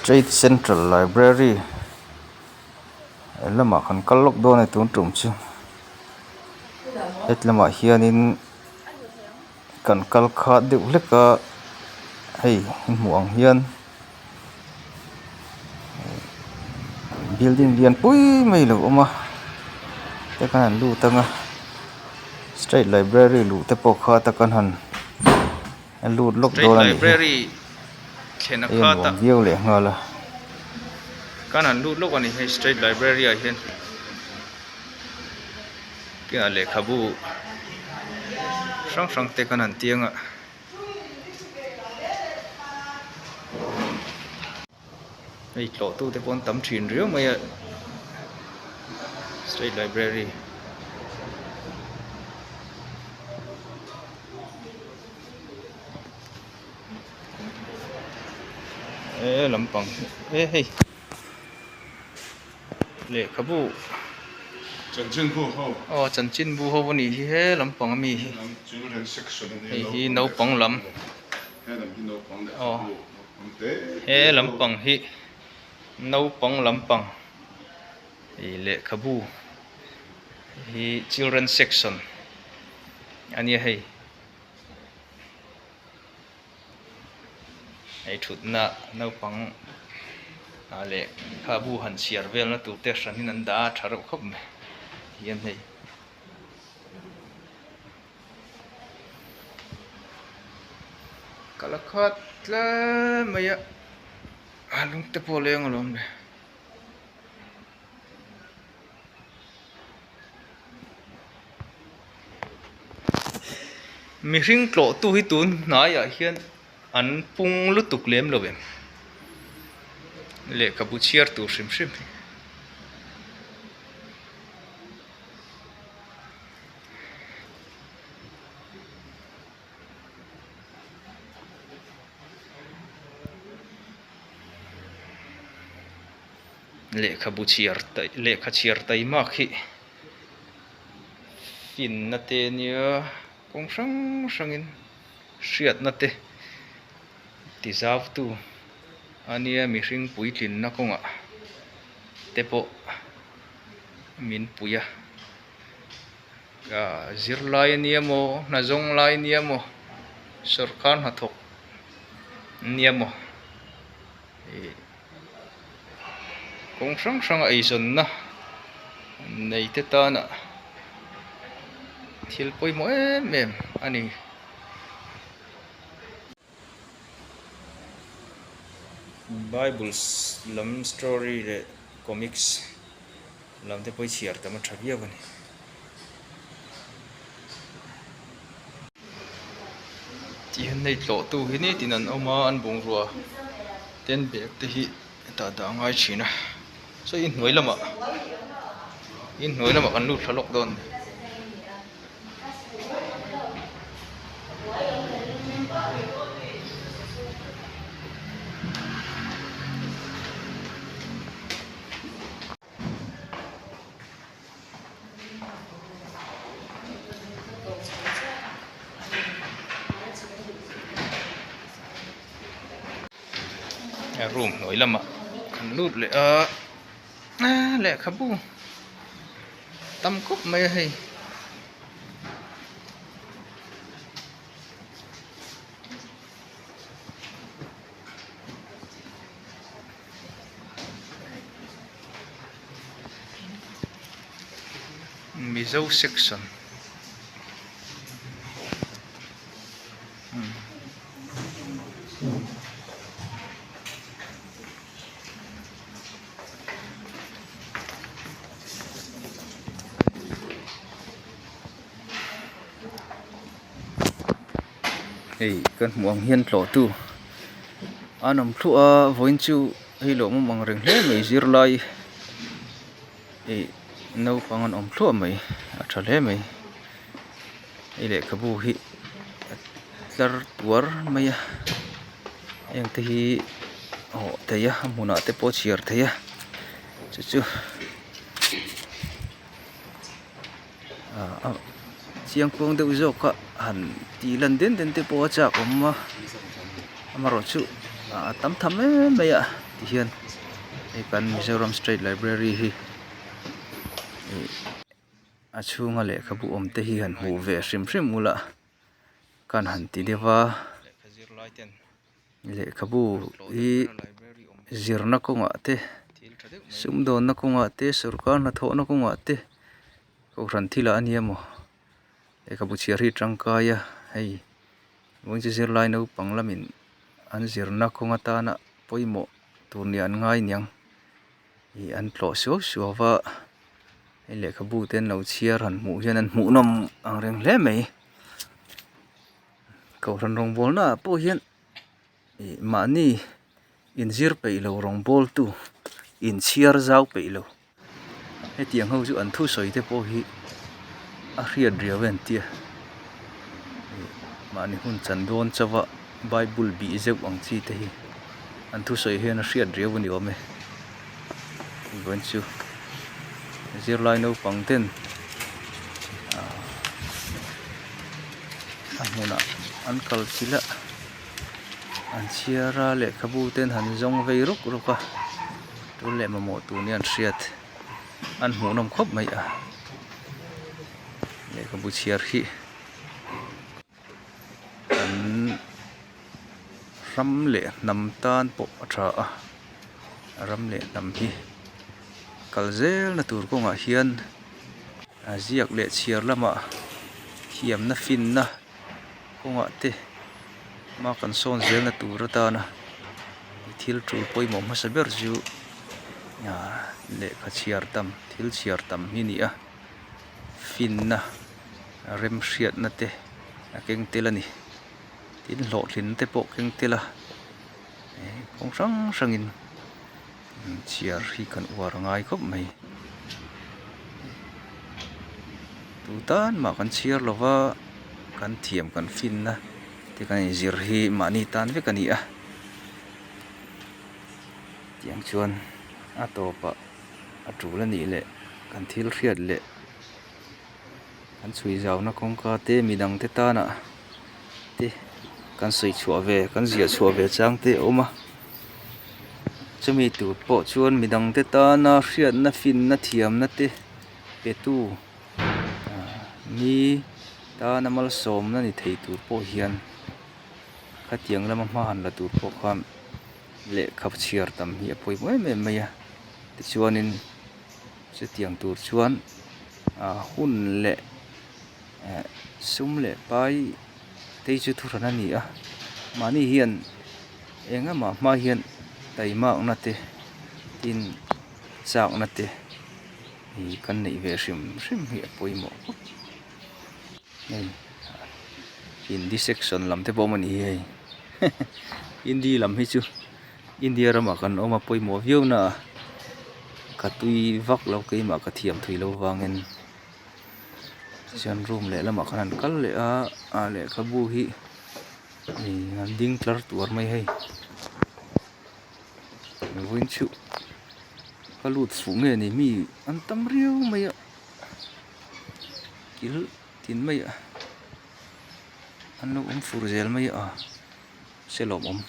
State Central Library lama khan kallok do na tun tum chu het lama hianin kan kal kha deuh hleka hei muang hian building lian pui mai lo oma te kan lu tanga State Library lu te pawh kha ta kan han lu lok do na ni library khena ei kha ta muang viau le ngala kan han lu lok ani he State Library a hian kia le khabu sang sang te kan han tianga ei tlo tu te pon tam thin riu mai a State Library lampang hei le khabu Trần Trinh Phu Hậu Trần Chin Bu ho ni he lampang mi children section hi no pang lam he lam hi no pang de Ờ. pang te he lampang hi no pang lampang hi le khabu hi children section ani hei ai thut na no pang ale khabu han siar vel na tu te san hin an da thar khop me hian hei kalakhat la maya alung te poleng alom le mi ring tlo tu hi tun na ya hian an pung lu tuk lem lo bem le kabu chiar tu shim shim le khabu chiar tai le kha chiar tai ma khi fin na te nia kong sang sangin hriat na te ti zav tu ania mi hring pui tlin na konga te po min puya ka zirlai niamo na zong lai niamo sarkar hathok niamo kong sang sang ai zon na nei te ta na thil poi mo em ani Bibles lam story le comics lam te poi chiar ta ma thavia bani ti han nei tlo tu hi ni tinan oma an bung ruwa ten bek te hi ta da ngai china so in hnuai lama kan lu thalok don room hnuai lama kan lut le le khabu tam kop mai hei mizo section hei kan muang hian tlo tu anom thua voin chu hei lo mang reng hle mai zir lai ei no pangan om thua mai a tha hle mai ei le khabu hi tlar tuar mai a eng te hi ho te ya muna te po chiar the ya chu chu chiang pong de uzo ka han ti lan den den te po cha kom ma amaro chu tam tham me ya ti hian kan Mizoram State Library hi a chhunga lehkhabu awm te hi han hmuh ve hrim hrim ula kan han ti dewa lehkhabu hi zirna kawngah te sumdawna kawngah te sarkarna thawhna kawngah te ko hran thila aniemaw lehkhabu chhiar hi tangkaia hei mawin chu zirlai naupang lamin an zirna kawnga tana pawimawh tur ni an ngai niang hi an tlawh suawa hei lehkhabu ten lo chhiar han hmuh hian an hmuh nawm ang reng hle mai ko hran rawng bawlna pawh hian mahni inzir peilo rawng bawl tu inchhiar zau peilo hetiang ho chu an thu sawi te pawh hi a hriat riau en tia mahni hun chandawn chawa Bible bih zeuh ang chi te hi an thu sawi hian a hriat riau ani awm e voin chu zirlai naupang ten a hmuna an kal chila an chiara lehkhabu ten han zawng vei ruk ruka tu le mamawh tu ni an hriat an hmuh nawm khawp mai a lehkhabu chhiar hi an ram leh hnam tan pawh a tha a ram leh hnam hi kalzel na tur kawngah hian ziak leh chhiar lamah hiamna finna kawngah te ma kan sawn zel na tur atana thil tul pawimawh hmasa ber chu lehkha chhiar tam thil chhiar tam hi ni a finna rem hriatna te a keng tel ani tin hlawh thlin te pawh keng tela kawng hrang hrangin chhiar hi kan uar ngai khawp mai tutan ma kan chhiar lova kan thiam kan finna te kan zir hi mahni tan vek ani a tiang chuan a tawpa a tul ani leh kan thil hriat leh kan chui zawna kawngka te midang te tana te kan sei chhuah ve kan zia chhuah ve chang te awma chumi tur pawh chuan midang te tana hriatna finna thiamna te petu mi tana mal sawmna ni thei tur pawh hian khatiang lama hma han la tur pawh kha lehkha chhiar tam hi a pawimawh em em mai a tichuanin chutiang tur chuan hun leh sum leh pai tei chu thu hran ani a mahni hian engamah hma hian taimakna te tin chakna te hi kan nei ve hrim hrim hi a pawimawh nei hindi section lam te pawh mani hei hindi lam hi chu India ramah kan awma pawimawh viauna ka tui vak lo keimah ka thiam thui lo wangin chuan room leh lamah khan an kal leh a lehkhabu hi an ding tlar tuar mai hei voin chu ka lut fuh nge ni mi an tam riau mai a kil tin mai a an lo fur zel mai a selom om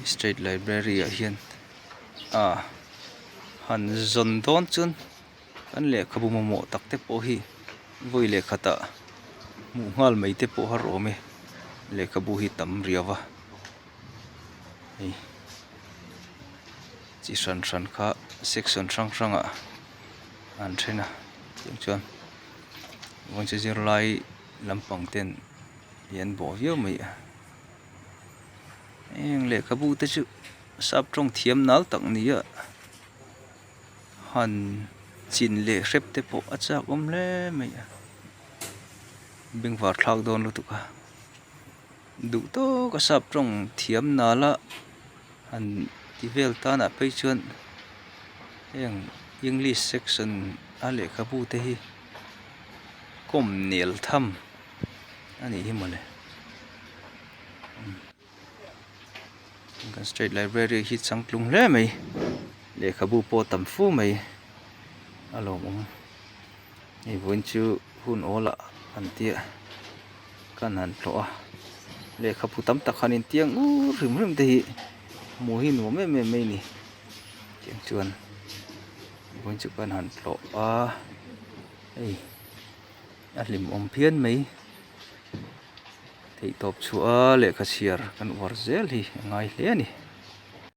State Library a hian han zon dawn chun kan lehkhabu mamawh tak te pawh hi voi lehkha tah hmuh ngal mai te pawh har awm e lehkhabu hi tam riawa hei chi hran hran kha section hrang hrangah an thena tiang chuan voin chu zirlai lampang ten hian bawh viau mai a eng lehkhabu te chu sap tawng thiam nal tak ni a han chin leh hrep te pawh a chak awm hle mai a bengvar thlak dawn lutuk a duh tawk a sap tawng thiam nala han ti vel tanah phei chuan eng English section a lehkhabu te hi kom nel tham ani hi male kan State Library hi changtlung hle mai lehkhabu pawh tam fu mai alo awm ei voin chu hun awla an tia kan han tlo a le khapu tam tak khanin tiang rim te hi mu hi nu me ni tiang chuan voin chu kan han tlo a ei a hlim om phian mai thei top chu a le kha siar kan war zel hi ngai hle ani